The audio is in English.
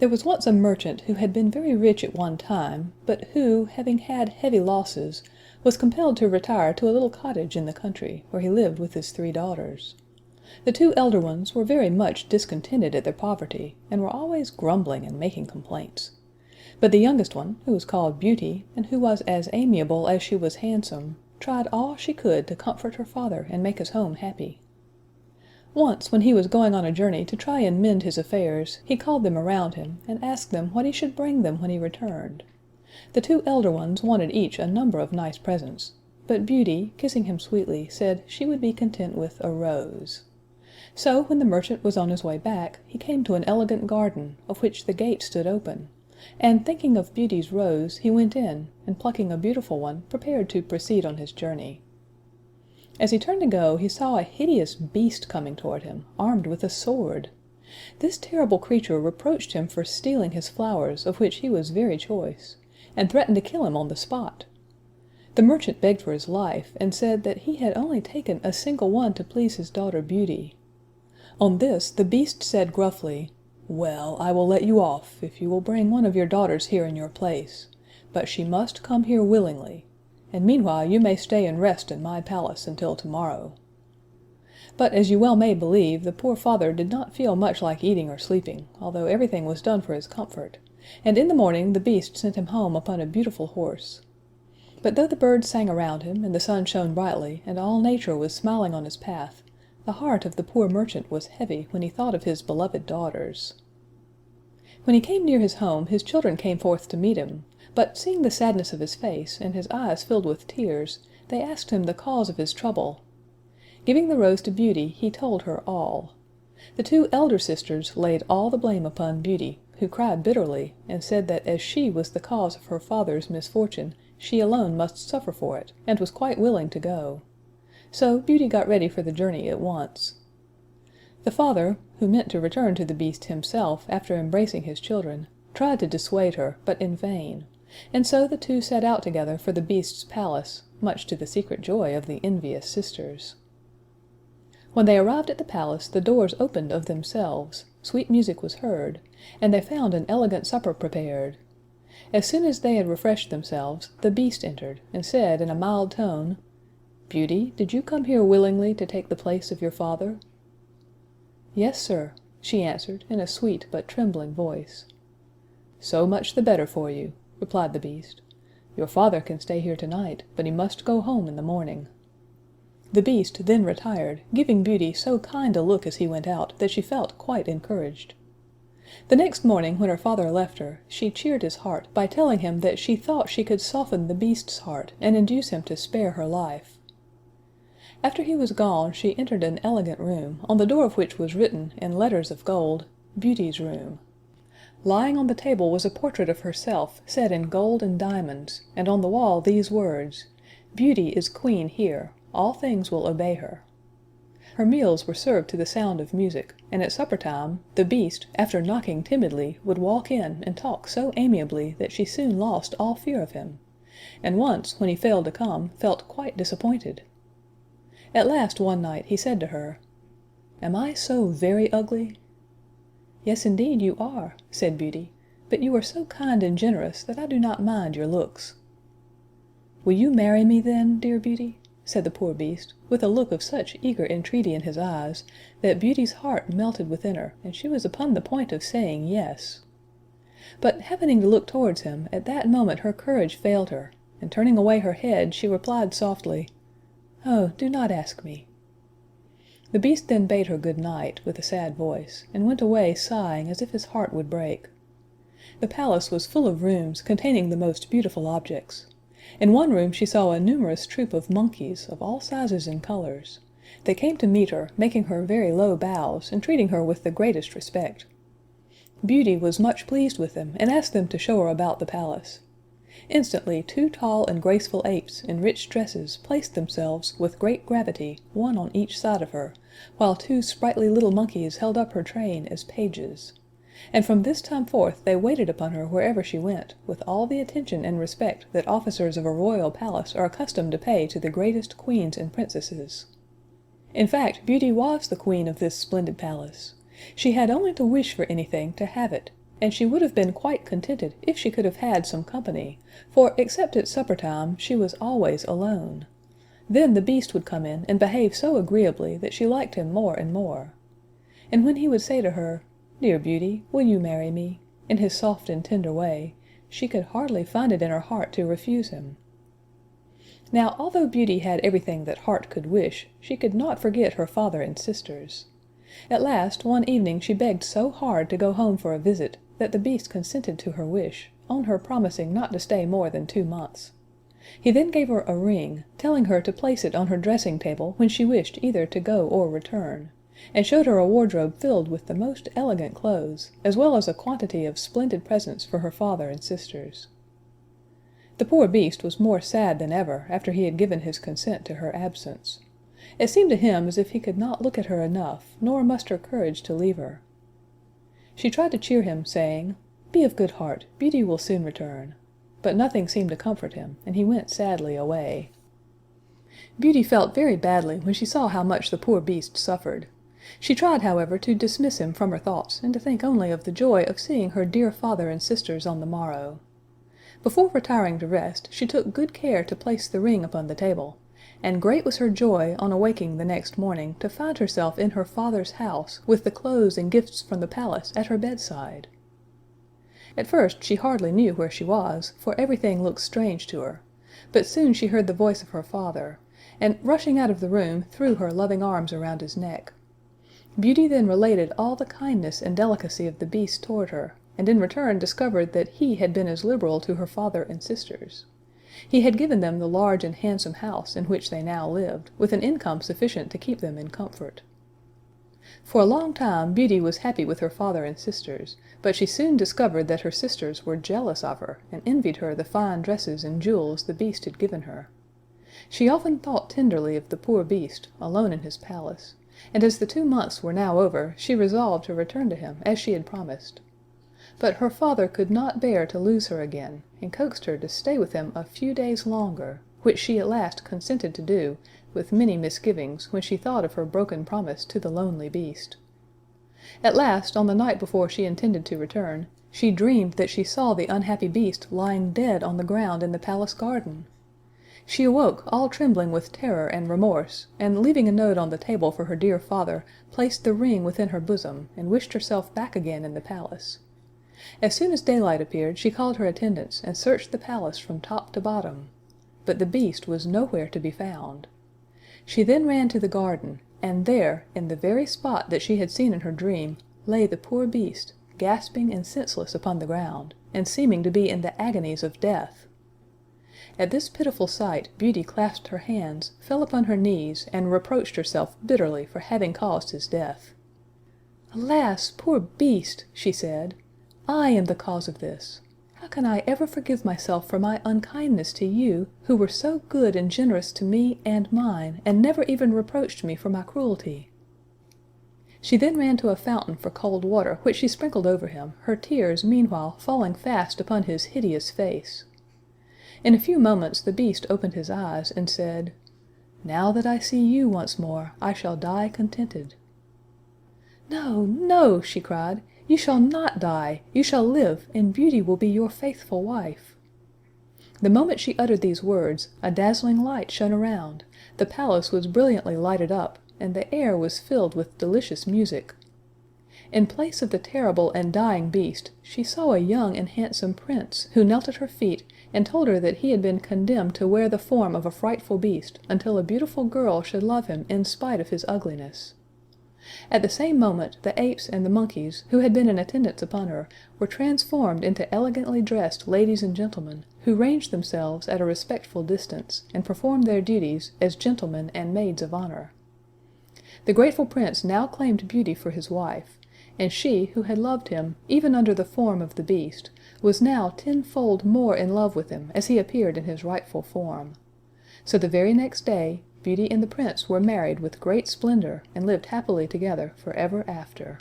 There was once a merchant who had been very rich at one time, but who, having had heavy losses, was compelled to retire to a little cottage in the country, where he lived with his 3 daughters. The 2 elder ones were very much discontented at their poverty, and were always grumbling and making complaints. But the youngest one, who was called Beauty, and who was as amiable as she was handsome, tried all she could to comfort her father and make his home happy. Once, when he was going on a journey to try and mend his affairs, he called them around him, and asked them what he should bring them when he returned. The 2 elder ones wanted each a number of nice presents, but Beauty, kissing him sweetly, said she would be content with a rose. So, when the merchant was on his way back, he came to an elegant garden, of which the gate stood open, and thinking of Beauty's rose, he went in, and plucking a beautiful one, prepared to proceed on his journey. As he turned to go, he saw a hideous beast coming toward him, armed with a sword. This terrible creature reproached him for stealing his flowers, of which he was very choice, and threatened to kill him on the spot. The merchant begged for his life, and said that he had only taken a single one to please his daughter Beauty. On this the beast said gruffly, "Well, I will let you off, if you will bring one of your daughters here in your place, but she must come here willingly, and meanwhile you may stay and rest in my palace until tomorrow." But, as you well may believe, the poor father did not feel much like eating or sleeping, although everything was done for his comfort, and in the morning the beast sent him home upon a beautiful horse. But though the birds sang around him, and the sun shone brightly, and all nature was smiling on his path, the heart of the poor merchant was heavy when he thought of his beloved daughters. When he came near his home, his children came forth to meet him, but seeing the sadness of his face, and his eyes filled with tears, they asked him the cause of his trouble. Giving the rose to Beauty, he told her all. The 2 elder sisters laid all the blame upon Beauty, who cried bitterly, and said that as she was the cause of her father's misfortune, she alone must suffer for it, and was quite willing to go. So Beauty got ready for the journey at once. The father, who meant to return to the beast himself after embracing his children, tried to dissuade her, but in vain, and so the 2 set out together for the beast's palace, much to the secret joy of the envious sisters. When they arrived at the palace, the doors opened of themselves, sweet music was heard, and they found an elegant supper prepared. As soon as they had refreshed themselves, the beast entered, and said in a mild tone, "Beauty, did you come here willingly to take the place of your father?" "Yes, sir," she answered in a sweet but trembling voice. "So much the better for you," replied the beast. "Your father can stay here tonight, but he must go home in the morning." The beast then retired, giving Beauty so kind a look as he went out that she felt quite encouraged. The next morning, when her father left her, she cheered his heart by telling him that she thought she could soften the beast's heart and induce him to spare her life. After he was gone, she entered an elegant room, on the door of which was written, in letters of gold, "Beauty's room." Lying on the table was a portrait of herself, set in gold and diamonds, and on the wall these words, "Beauty is queen here. All things will obey her." Her meals were served to the sound of music, and at supper time, the beast, after knocking timidly, would walk in and talk so amiably that she soon lost all fear of him, and once, when he failed to come, felt quite disappointed. At last, one night, he said to her, "Am I so very ugly?" "Yes, indeed you are," said Beauty, "but you are so kind and generous that I do not mind your looks." "Will you marry me, then, dear Beauty?" said the poor beast, with a look of such eager entreaty in his eyes, that Beauty's heart melted within her, and she was upon the point of saying yes. But, happening to look towards him, at that moment her courage failed her, and turning away her head, she replied softly, "Oh, do not ask me." The beast then bade her good night, with a sad voice, and went away sighing as if his heart would break. The palace was full of rooms containing the most beautiful objects. In one room she saw a numerous troop of monkeys, of all sizes and colors. They came to meet her, making her very low bows, and treating her with the greatest respect. Beauty was much pleased with them, and asked them to show her about the palace. Instantly 2 tall and graceful apes in rich dresses placed themselves, with great gravity, one on each side of her, while 2 sprightly little monkeys held up her train as pages. And from this time forth they waited upon her wherever she went, with all the attention and respect that officers of a royal palace are accustomed to pay to the greatest queens and princesses. In fact, Beauty was the queen of this splendid palace. She had only to wish for anything to have it, and she would have been quite contented if she could have had some company, for except at supper time she was always alone. Then the Beast would come in and behave so agreeably that she liked him more and more. And when he would say to her, "Dear Beauty, will you marry me?" in his soft and tender way, she could hardly find it in her heart to refuse him. Now, although Beauty had everything that heart could wish, she could not forget her father and sisters. At last, one evening she begged so hard to go home for a visit, that the Beast consented to her wish, on her promising not to stay more than 2 months. He then gave her a ring, telling her to place it on her dressing table when she wished either to go or return, and showed her a wardrobe filled with the most elegant clothes, as well as a quantity of splendid presents for her father and sisters. The poor Beast was more sad than ever after he had given his consent to her absence. It seemed to him as if he could not look at her enough, nor muster courage to leave her. She tried to cheer him, saying, "Be of good heart, Beauty will soon return." But nothing seemed to comfort him, and he went sadly away. Beauty felt very badly when she saw how much the poor Beast suffered. She tried, however, to dismiss him from her thoughts, and to think only of the joy of seeing her dear father and sisters on the morrow. Before retiring to rest, she took good care to place the ring upon the table, and great was her joy on awaking the next morning to find herself in her father's house with the clothes and gifts from the palace at her bedside. At first she hardly knew where she was, for everything looked strange to her, but soon she heard the voice of her father, and rushing out of the room threw her loving arms around his neck. Beauty then related all the kindness and delicacy of the Beast toward her, and in return discovered that he had been as liberal to her father and sisters. He had given them the large and handsome house in which they now lived, with an income sufficient to keep them in comfort. For a long time Beauty was happy with her father and sisters, but she soon discovered that her sisters were jealous of her, and envied her the fine dresses and jewels the Beast had given her. She often thought tenderly of the poor Beast, alone in his palace, and as the 2 months were now over, she resolved to return to him as she had promised. But her father could not bear to lose her again, and coaxed her to stay with him a few days longer, which she at last consented to do, with many misgivings when she thought of her broken promise to the lonely Beast. At last, on the night before she intended to return, she dreamed that she saw the unhappy Beast lying dead on the ground in the palace garden. She awoke all trembling with terror and remorse, and leaving a note on the table for her dear father, placed the ring within her bosom, and wished herself back again in the palace. As soon as daylight appeared, she called her attendants, and searched the palace from top to bottom, but the Beast was nowhere to be found. She then ran to the garden, and there, in the very spot that she had seen in her dream, lay the poor Beast, gasping and senseless upon the ground, and seeming to be in the agonies of death. At this pitiful sight, Beauty clasped her hands, fell upon her knees, and reproached herself bitterly for having caused his death. "Alas, poor Beast!" she said, "I am the cause of this. How can I ever forgive myself for my unkindness to you, who were so good and generous to me and mine, and never even reproached me for my cruelty?" She then ran to a fountain for cold water, which she sprinkled over him, her tears meanwhile falling fast upon his hideous face. In a few moments the Beast opened his eyes, and said, "Now that I see you once more, I shall die contented." "No, no!" she cried. "You shall not die! You shall live, and Beauty will be your faithful wife." The moment she uttered these words, a dazzling light shone around, the palace was brilliantly lighted up, and the air was filled with delicious music. In place of the terrible and dying Beast, she saw a young and handsome prince, who knelt at her feet, and told her that he had been condemned to wear the form of a frightful beast, until a beautiful girl should love him in spite of his ugliness. At the same moment, the apes and the monkeys, who had been in attendance upon her, were transformed into elegantly dressed ladies and gentlemen, who ranged themselves at a respectful distance, and performed their duties as gentlemen and maids of honor. The grateful prince now claimed Beauty for his wife, and she, who had loved him, even under the form of the Beast, was now tenfold more in love with him as he appeared in his rightful form. So the very next day, Beauty and the prince were married with great splendor, and lived happily together forever after.